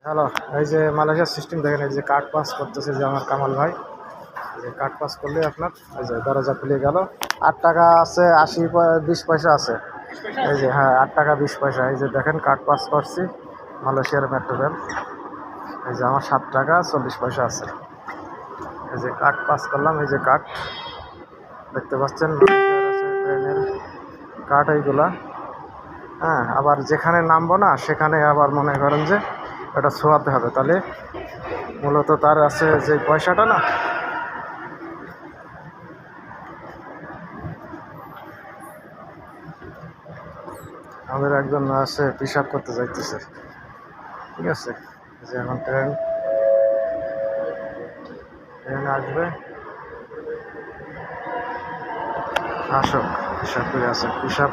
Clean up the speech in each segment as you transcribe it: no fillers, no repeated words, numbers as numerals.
Hello, এই যে মালয়েশিয়ার সিস্টেম দেখেন, এই যে কার্ড পাস করতেছে যে আমার কামাল ভাই। এই যে কার্ড পাস করলে আপনার এই যে দরজা খুলে গেল। 8 টাকা আছে, 20 পয়সা আছে। এই যে হ্যাঁ, 8 টাকা 20 পয়সা। এই যে দেখেন কার্ড পাস করছি মালয়েশিয়ার মেট্রো রেল। এই যে আমার 7 টাকা 40 পয়সা আছে। এই যে কার্ড পাস করলাম, এই যে কার্ড দেখতে পাচ্ছেন, ট্রেনের কার্ড এইগুলা। হ্যাঁ, আবার যেখানে নামবো না সেখানে আবার মনে করেন যে এটা ছোঁয়াতে হবে, তাহলে মূলত তার আছে যে পয়সাটা না, আমাদের একজন আছে পেশাব করতে যাইতেছে। ঠিক আছে, যে এখন ট্রেন আসবে, আসুক পেশাব করে আছে। পেশাব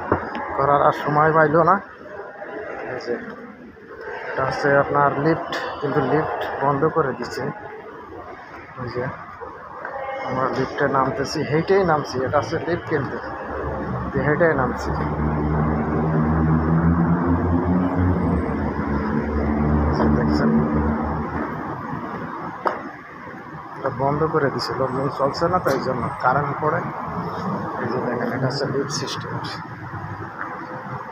করার আর সময় পাইল না। এই যে এটা হচ্ছে আপনার লিফট, কিন্তু লিফট বন্ধ করে দিচ্ছে। ওই যে আমরা লিফটে নামতেছি, হেঁটেই নামছি। এটা হচ্ছে লিফট, কিন্তু হেঁটেই নামছি। দেখছেন, এটা বন্ধ করে দিছে, লোকজন চলছে না, তাই জন্য কারেন্ট পড়ে। এই যে দেখেন, এটা হচ্ছে লিফট সিস্টেম।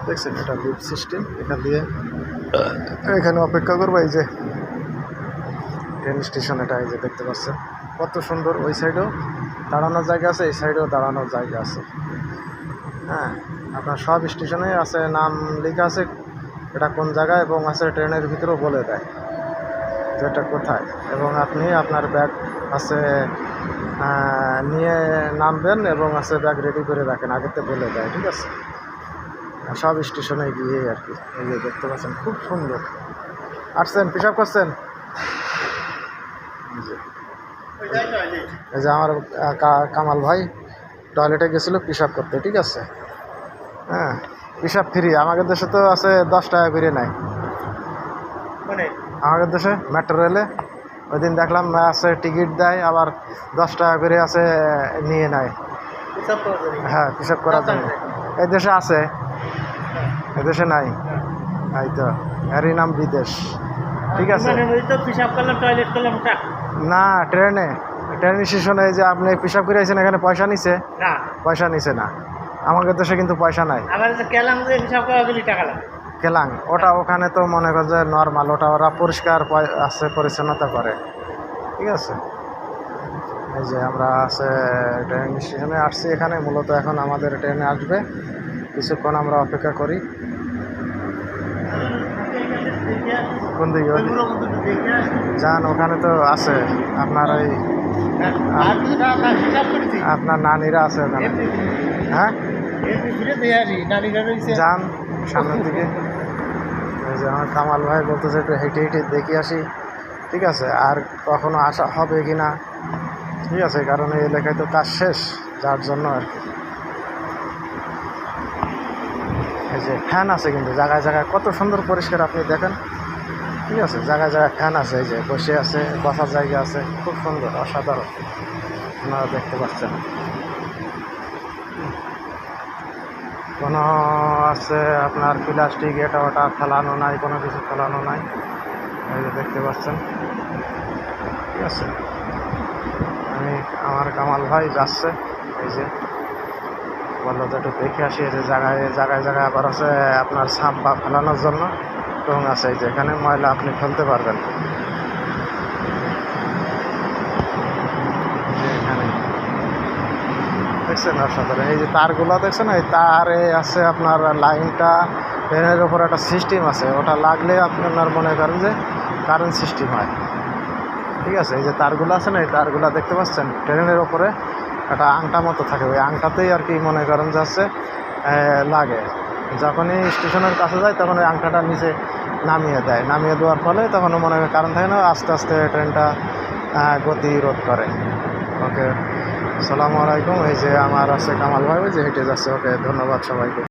দেখছেন, এটা লিফট সিস্টেম। এখান দিয়ে এখানে অপেক্ষা করবো। এই যে ট্রেন স্টেশন, এটা এই যে দেখতে পাচ্ছেন কত সুন্দর। ওই সাইডেও দাঁড়ানোর জায়গা আছে, এই সাইডেও দাঁড়ানোর জায়গা আছে। হ্যাঁ, আপনার সব স্টেশনে আছে, নাম লেখা আছে এটা কোন জায়গায়, এবং আছে ট্রেনের ভিতরেও বলে দেয় যে এটা কোথায়। এবং আপনি আপনার ব্যাগ আছে নিয়ে নামবেন, এবং আছে ব্যাগ রেডি করে রাখেন, আগেতে বলে দেয়। ঠিক আছে, সব স্টেশনে গিয়ে আর কি। এই যে দেখতে পাচ্ছেন খুব সুন্দর। আসছেন, পেশাব করছেন। এই যে আমার কামাল ভাই টয়লেটে গেছিলো পেশাব করতে। ঠিক আছে, হ্যাঁ, পেশাব ফ্রি। আমাদের দেশে তো আছে 10 টাকা করে নেয়। আমাদের দেশে মেট্রো রেলে ওই দিন দেখলাম আছে টিকিট দেয়, আবার 10 টাকা করে আছে নিয়ে নেয়। হ্যাঁ, পেশাব করার জন্য। এই দেশে আছে, এই দেশে নাই। এই তো এরই নাম বিদেশ। ঠিক আছে, না ট্রেন স্টেশনে যে আপনি পেশাব করে আছেন, এখানে পয়সা নিছে? পয়সা নিছে না। আমাদের দেশে কিন্তু পয়সা নাই। কেলাং ওটা ওখানে তো মনে কর যে নর্মাল, ওটা ওরা পরিষ্কার আছে, পরিচ্ছন্নতা করে। ঠিক আছে, এই যে আমরা আছে ট্রেন স্টেশনে আসছি এখানে। মূলত এখন আমাদের ট্রেনে আসবে, কিছুক্ষণ আমরা অপেক্ষা করি। কোন দিকে যান? ওখানে তো আছে আপনার ওই আপনার নানিরা আছে ওখানে। হ্যাঁ, যান সামনের দিকে। এই যে আমার কামাল ভাই বলতেছে একটু হেঁটে হেঁটে দেখে আসি। ঠিক আছে, আর কখনো আসা হবে কি না। ঠিক আছে, কারণ এই এলাকায় তো কাজ শেষ, যার জন্য আর কি। এই যে ফ্যান আছে কিন্তু জায়গায় জায়গায়, কত সুন্দর পরিষ্কার আপনি দেখেন। ঠিক আছে, জায়গায় জায়গায় ফ্যান আছে। এই যে বসে আছে, বসার জায়গা আছে, খুব সুন্দর, অসাধারণ। আপনারা দেখতে পাচ্ছেন কোনো আছে আপনার প্লাস্টিক এটা ওটা ফেলানো নাই, কোনো কিছু ফেলানো নাই। এই যে দেখতে পাচ্ছেন। ঠিক আছে, আমার কামাল ভাই যাচ্ছে। এই যে বললো যে একটু দেখে আসি। এই যে জায়গায় জায়গায় জায়গায় আবার আছে আপনার সাপ বা ফেলানোর জন্য টং আছে। এই যে এখানে ময়লা আপনি ফেলতে পারবেন। এখানে দেখছেন অসাধারণ। এই যে তারগুলো দেখছেন, এই তারে আছে আপনার লাইনটা, ট্রেনের ওপর একটা সিস্টেম আছে, ওটা লাগলে আপনার মনে করেন যে কারেন্ট সিস্টেম হয়। ঠিক আছে, এই যে তারগুলো আছে না, এই তারগুলো দেখতে পাচ্ছেন, ট্রেনের ওপরে একটা আংটা মতো থাকে, ওই আংটাতেই আর কি মনে করেন যাচ্ছে লাগে। যখনই স্টেশনের কাছে যায় তখন ওই আংটাটা নিচে নামিয়ে দেয়, নামিয়ে দেওয়ার ফলে তখন মনে হয় কারেন্ট থাকে না, আস্তে আস্তে ট্রেনটা গতি রোধ করে। ওকে, আসসালামু আলাইকুম। এই যে আমার আছে কামাল ভাই, ওই যে হেঁটে যাচ্ছে। ওকে, ধন্যবাদ সবাইকে।